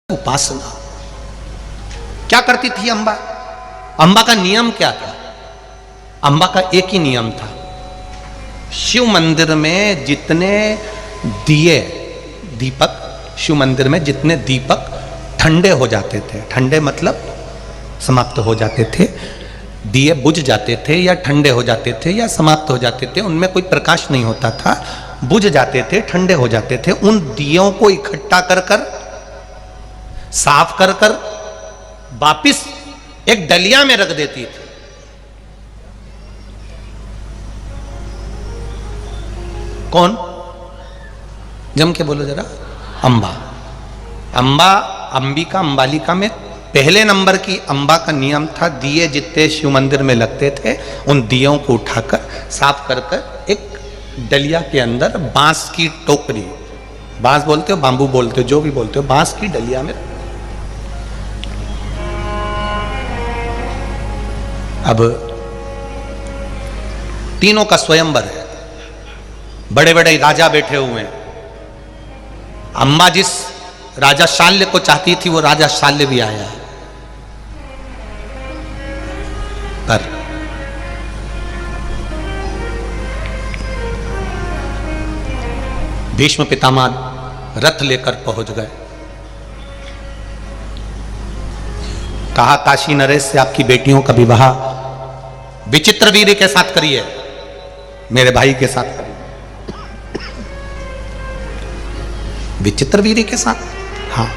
उपासना। क्या करती थी अंबा? अंबा का नियम क्या था? अंबा का एक ही नियम था, शिव मंदिर में जितने दिए दीपक, शिव मंदिर में जितने दीपक ठंडे हो जाते थे, ठंडे मतलब समाप्त हो जाते थे, दिए बुझ जाते थे या ठंडे हो जाते थे या समाप्त हो जाते थे, उनमें कोई प्रकाश नहीं होता था, बुझ जाते थे, ठंडे हो जाते थे, उन दियों को इकट्ठा कर कर साफ कर कर वापिस एक डलिया में रख देती थी। कौन? जम के बोलो जरा। अंबा। अंबा, अंबिका, अंबालिका में पहले नंबर की अंबा का नियम था, दिए जितने शिव मंदिर में लगते थे उन दियों को उठाकर साफ कर कर एक डलिया के अंदर बांस की टोकरी, बांस बोलते हो, बांबू बोलते हो, जो भी बोलते हो, बांस की डलिया में। अब तीनों का स्वयंवर है, बड़े बड़े राजा बैठे हुए हैं। अंबा जिस राजा शाल्य को चाहती थी वो राजा शाल्य भी आया है, पर भीष्म पितामह रथ लेकर पहुंच गए। कहा काशी नरेश से आपकी बेटियों का विवाह विचित्रवीर्य के साथ करिए, मेरे भाई के साथ करिए। विचित्रवीर्य के साथ? हाँ।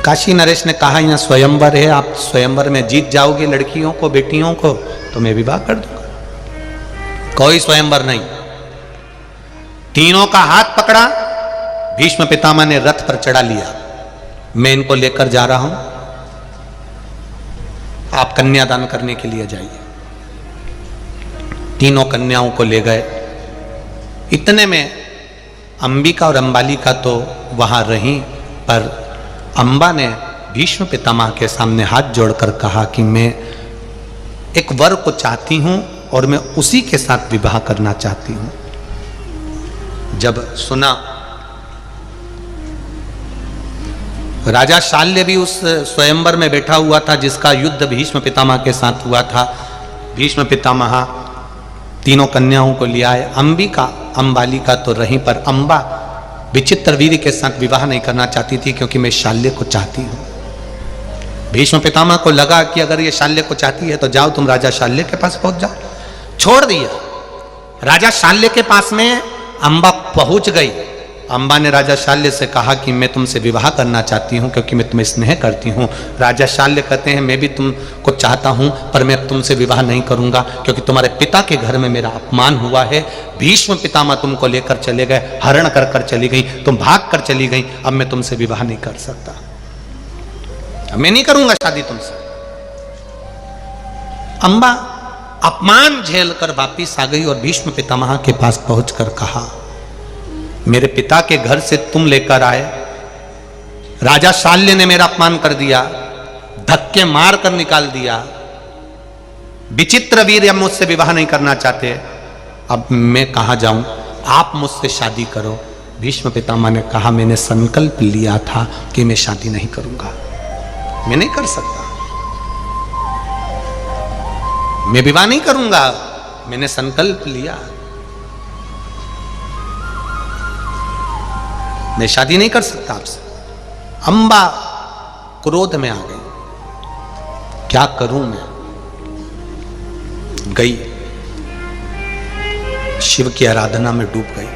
काशी नरेश ने कहा यहां स्वयंवर है, आप स्वयंवर में जीत जाओगे लड़कियों को, बेटियों को, तो मैं विवाह कर दूंगा। कोई स्वयंवर नहीं। तीनों का हाथ पकड़ा, भीष्म पितामह ने रथ पर चढ़ा लिया, मैं इनको लेकर जा रहा हूं, आप कन्यादान करने के लिए जाइए। तीनों कन्याओं को ले गए। इतने में अंबिका और अंबालिका तो वहां रहीं, पर अंबा ने भीष्म पितामह के सामने हाथ जोड़कर कहा कि मैं एक वर को चाहती हूं और मैं उसी के साथ विवाह करना चाहती हूं। जब सुना, राजा शाल्य भी उस स्वयंवर में बैठा हुआ था जिसका युद्ध भीष्म पितामह के साथ हुआ था। भीष्म पितामह तीनों कन्याओं को ले आए। अंबिका, अंबालिका तो रहीं, पर अंबा विचित्रवीर्य के साथ विवाह नहीं करना चाहती थी क्योंकि मैं शाल्य को चाहती हूं। भीष्म पितामह को लगा कि अगर ये शाल्य को चाहती है तो जाओ तुम राजा शाल्य के पास पहुंच जाओ। छोड़ दिया। राजा शाल्य के पास में अंबा पहुंच गई। अंबा ने राजा शाल्य से कहा कि मैं तुमसे विवाह करना चाहती हूं क्योंकि मैं तुम्हें स्नेह करती हूं। राजा शाल्य कहते हैं मैं भी तुमको चाहता हूं, पर मैं तुमसे विवाह नहीं करूंगा क्योंकि तुम्हारे पिता के घर में मेरा अपमान हुआ है। भीष्म पितामह तुमको लेकर चले गए, हरण कर कर चली गई, तुम भाग कर चली गई, अब मैं तुमसे विवाह नहीं कर सकता, मैं नहीं करूंगा शादी तुमसे। अंबा अपमान झेल कर वापिस आ गई और भीष्म पितामह के पास पहुंचकर कहा मेरे पिता के घर से तुम लेकर आए, राजा शाल्य ने मेरा अपमान कर दिया, धक्के मार कर निकाल दिया, विचित्रवीर्य मुझसे विवाह नहीं करना चाहते, अब मैं कहां जाऊं, आप मुझसे शादी करो। भीष्म पितामह ने कहा मैंने संकल्प लिया था कि मैं शादी नहीं करूंगा, मैं नहीं कर सकता, मैं विवाह नहीं करूंगा, मैंने संकल्प लिया, मैं शादी नहीं कर सकता आपसे। अंबा क्रोध में आ गई, क्या करूं मैं? गई, शिव की आराधना में डूब गई।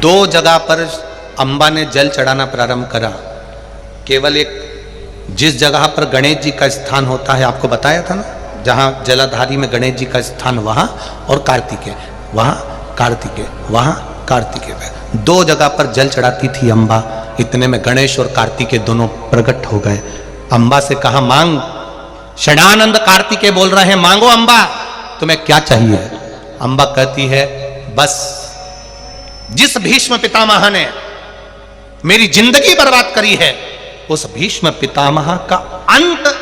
2 जगह पर अंबा ने जल चढ़ाना प्रारंभ करा। केवल एक, जिस जगह पर गणेश जी का स्थान होता है, आपको बताया था ना, जहां जलाधारी में गणेश जी का स्थान, वहां, और कार्तिकेय, वहां कार्तिकेय, वहां कार्तिकेय, 2 जगह पर जल चढ़ाती थी अंबा। इतने में गणेश और कार्तिकेय दोनों प्रकट हो गए। अंबा से कहा मांग। षडानंद कार्तिकेय बोल रहे हैं मांगो अंबा, तुम्हें क्या चाहिए? अंबा कहती है बस जिस भीष्म पितामह ने मेरी जिंदगी बर्बाद करी है उस भीष्म पितामह का अंत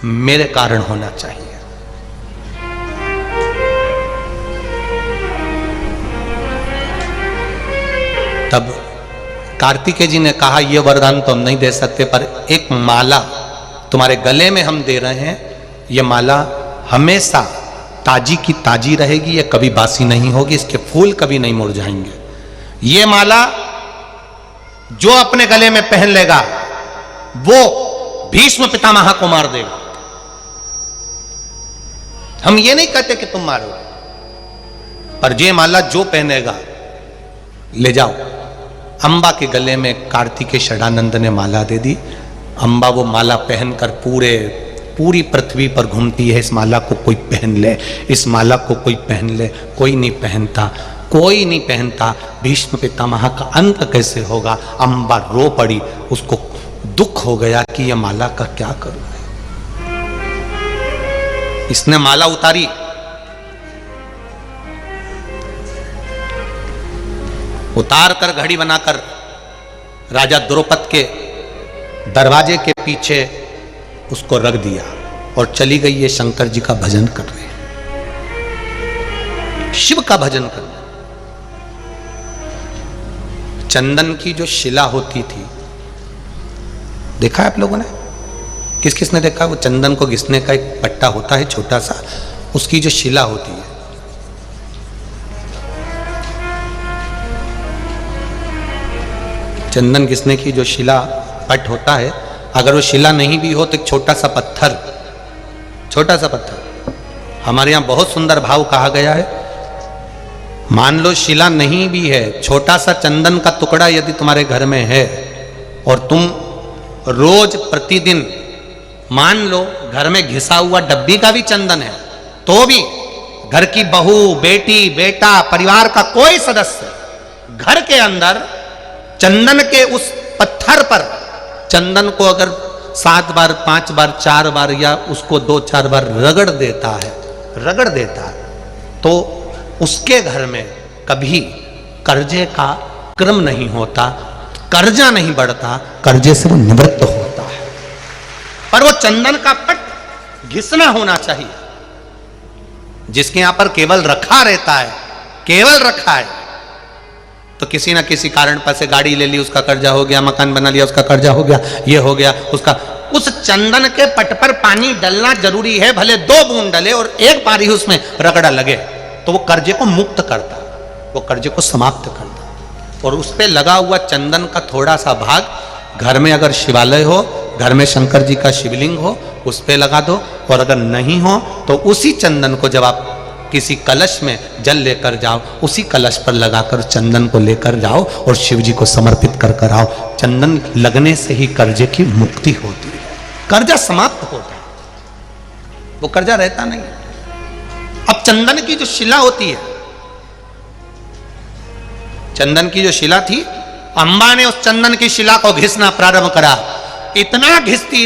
मेरे कारण होना चाहिए। तब कार्तिकेय जी ने कहा ये वरदान तो हम नहीं दे सकते, पर एक माला तुम्हारे गले में हम दे रहे हैं, ये माला हमेशा ताजी की ताजी रहेगी, ये कभी बासी नहीं होगी, इसके फूल कभी नहीं मुरझाएंगे। ये माला जो अपने गले में पहन लेगा वो भीष्म पितामह को मार देगा। हम ये नहीं कहते कि तुम मारो, पर ये माला जो पहनेगा ले जाओ। अंबा के गले में कार्तिकेय षडानंद ने माला दे दी। अंबा वो माला पहनकर पूरी पृथ्वी पर घूमती है। इस माला को कोई पहन ले, इस माला को कोई पहन ले, कोई नहीं पहनता, कोई नहीं पहनता। भीष्म पितामह का अंत कैसे होगा? अंबा रो पड़ी, उसको दुख हो गया कि ये माला का क्या करूं। इसने माला उतारी, उतार कर घड़ी बनाकर राजा द्रौपद के दरवाजे के पीछे उसको रख दिया और चली गई। ये शंकर जी का भजन कर रहे हैं, शिव का भजन कर रहे हैं। चंदन की जो शिला होती थी, देखा है आप लोगों ने? किस किस ने देखा? वो चंदन को घिसने का एक पट्टा होता है छोटा सा, उसकी जो शिला होती है, चंदन घिसने की जो शिला पट होता है, अगर वो शिला नहीं भी हो तो एक छोटा सा पत्थर, हमारे यहां बहुत सुंदर भाव कहा गया है। मान लो शिला नहीं भी है, छोटा सा चंदन का टुकड़ा यदि तुम्हारे घर में है और तुम रोज प्रतिदिन, मान लो घर में घिसा हुआ डब्बी का भी चंदन है, तो भी घर की बहू, बेटी, बेटा, परिवार का कोई सदस्य घर के अंदर चंदन के उस पत्थर पर चंदन को अगर 7 बार, 5 बार, 4 बार या उसको 2-4 बार रगड़ देता है, तो उसके घर में कभी कर्जे का क्रम नहीं होता, कर्जा नहीं बढ़ता, कर्जे से वो निवृत्त होता है। पर वो चंदन का पट घिसना होना चाहिए। जिसके यहां पर केवल रखा रहता है, तो किसी ना किसी कारण पर से गाड़ी ले ली, उसका कर्जा हो गया, मकान बना लिया, उसका कर्जा हो गया, ये हो गया उसका। उस चंदन के पट पर पानी डलना जरूरी है, भले 2 बूंद डले और एक बार ही उसमें रगड़ा लगे, तो वो कर्जे को मुक्त करता, वो कर्जे को समाप्त करता। और उस पे लगा हुआ चंदन का थोड़ा सा भाग घर में अगर शिवालय हो, घर में शंकर जी का शिवलिंग हो, उस पे लगा दो। और अगर नहीं हो तो उसी चंदन को जब आप किसी कलश में जल लेकर जाओ, उसी कलश पर लगाकर चंदन को लेकर जाओ और शिव जी को समर्पित कर आओ। चंदन लगने से ही कर्जे की मुक्ति होती है, कर्जा समाप्त होता है, वो कर्जा रहता नहीं। अब चंदन की जो शिला होती है, चंदन की जो शिला थी, अंबा ने उस चंदन की शिला को घिसना प्रारंभ करा। इतना घिसती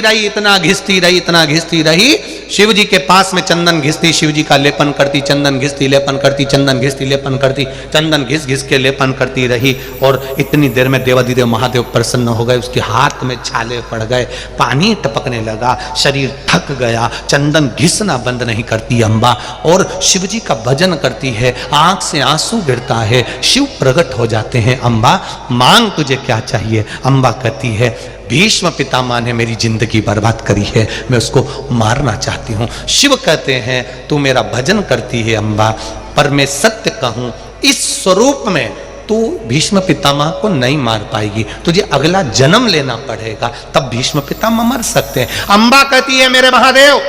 रही, शिव जी के पास में चंदन घिसती, शिव जी का लेपन करती, चंदन घिसती, लेपन करती, चंदन घिसती, लेपन करती, चंदन घिस के लेपन करती रही। और इतनी देर में देवाधिदेव महादेव प्रसन्न हो गए, उसके हाथ में छाले पड़ गए, पानी टपकने लगा, शरीर थक गया। चंदन घिसना बंद नहीं करती अंबा, और शिव जी का भजन करती है, आंख से आंसू गिरता है, शिव प्रकट हो जाते हैं। अंबा मांग तुझे क्या चाहिए? अंबा कहती है भीष्म पितामह ने मेरी जिंदगी बर्बाद करी है, मैं उसको मारना चाहती हूँ। शिव कहते हैं तू मेरा भजन करती है अंबा, पर मैं सत्य कहूँ इस स्वरूप में तू भीष्म पितामह को नहीं मार पाएगी, तुझे अगला जन्म लेना पड़ेगा, तब भीष्म पितामह मर सकते हैं। अंबा कहती है मेरे महादेव,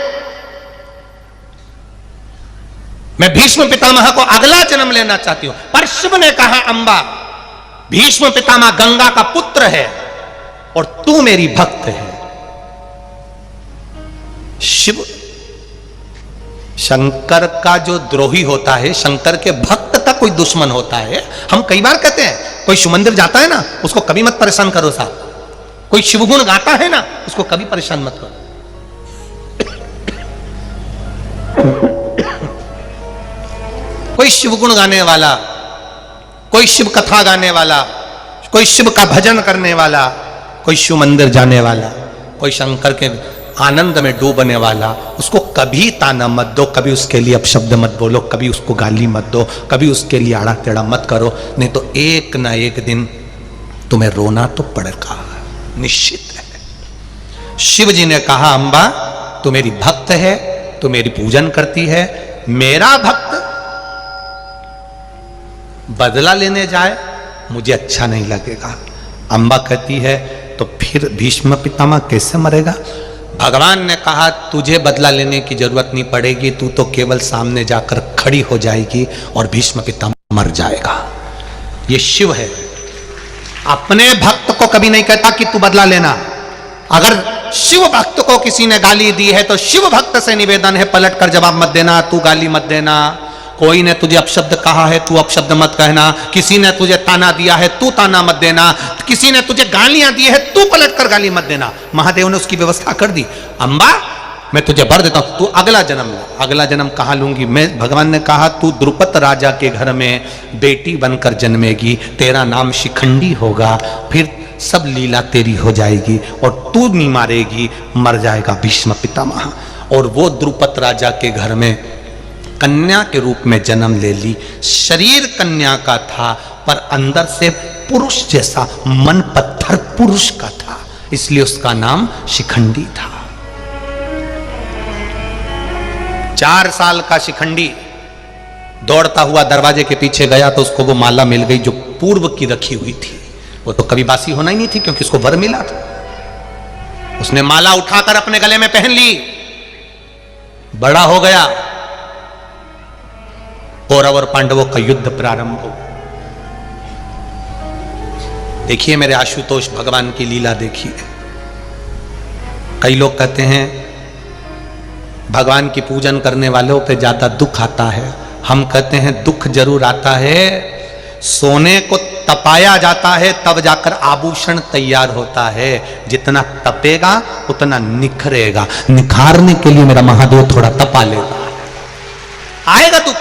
मैं भीष्म पितामह को अगला जन्म लेना चाहती हूं। पर शिव ने कहा अंबा, भीष्म पितामह गंगा का पुत्र है और तू मेरी भक्त है। शिव शंकर का जो द्रोही होता है, शंकर के भक्त का कोई दुश्मन होता है। हम कई बार कहते हैं, कोई शिव मंदिर जाता है ना, उसको कभी मत परेशान करो साहब। कोई शिवगुण गाता है ना, उसको कभी परेशान मत करो। कोई शिवगुण गाने वाला, कोई शिव कथा गाने वाला, कोई शिव का भजन करने वाला, कोई शिव मंदिर जाने वाला, कोई शंकर के आनंद में डूबने वाला, उसको कभी ताना मत दो, कभी उसके लिए अपशब्द मत बोलो, कभी उसको गाली मत दो, कभी उसके लिए आड़ा टेढ़ा मत करो, नहीं तो एक ना एक दिन तुम्हें रोना तो पड़ेगा, निश्चित है। शिव जी ने कहा, अंबा तू मेरी भक्त है, तू मेरी पूजन करती है, मेरा भक्त बदला लेने जाए मुझे अच्छा नहीं लगेगा। अंबा कहती है तो फिर भीष्म पितामह कैसे मरेगा? भगवान ने कहा तुझे बदला लेने की जरूरत नहीं पड़ेगी, तू तो केवल सामने जाकर खड़ी हो जाएगी और भीष्म पितामह मर जाएगा। ये शिव है, अपने भक्त को कभी नहीं कहता कि तू बदला लेना। अगर शिव भक्त को किसी ने गाली दी है तो शिव भक्त से निवेदन है पलट कर जवाब मत देना, तू गाली मत देना। कोई ने तुझे अपशब्द कहा है, तू अपशब्द मत कहना। किसी ने तुझे ताना दिया है, तू ताना मत देना। किसी ने तुझे गालियां दी है, तू पलट कर गाली मत देना। महादेव ने उसकी व्यवस्था कर दी। अंबा मैं तुझे वर देता हूं, तू अगला जन्म ले। अगला जन्म कहां लूंगी मैं? भगवान ने कहा तू द्रुपद राजा के घर में बेटी बनकर जन्मेगी, तेरा नाम शिखंडी होगा, फिर सब लीला तेरी हो जाएगी और तू नहीं मारेगी, मर जाएगा भीष्म पितामह। और वो द्रुपद राजा के घर में कन्या के रूप में जन्म ले ली। शरीर कन्या का था पर अंदर से पुरुष जैसा, मन पत्थर पुरुष का था, इसलिए उसका नाम शिखंडी था। 4 साल का शिखंडी दौड़ता हुआ दरवाजे के पीछे गया तो उसको वो माला मिल गई जो पूर्व की रखी हुई थी। वो तो कभी बासी होना ही नहीं थी क्योंकि उसको वर मिला था। उसने माला उठाकर अपने गले में पहन ली, बड़ा हो गया। कौरव और पांडवों का युद्ध प्रारंभ हो। देखिए मेरे आशुतोष भगवान की लीला देखिए। कई लोग कहते हैं भगवान की पूजन करने वालों पे ज्यादा दुख आता है। हम कहते हैं दुख जरूर आता है, सोने को तपाया जाता है तब जाकर आभूषण तैयार होता है। जितना तपेगा उतना निखरेगा। निखारने के लिए मेरा महादेव थोड़ा तपा लेगा। आएगा दुख,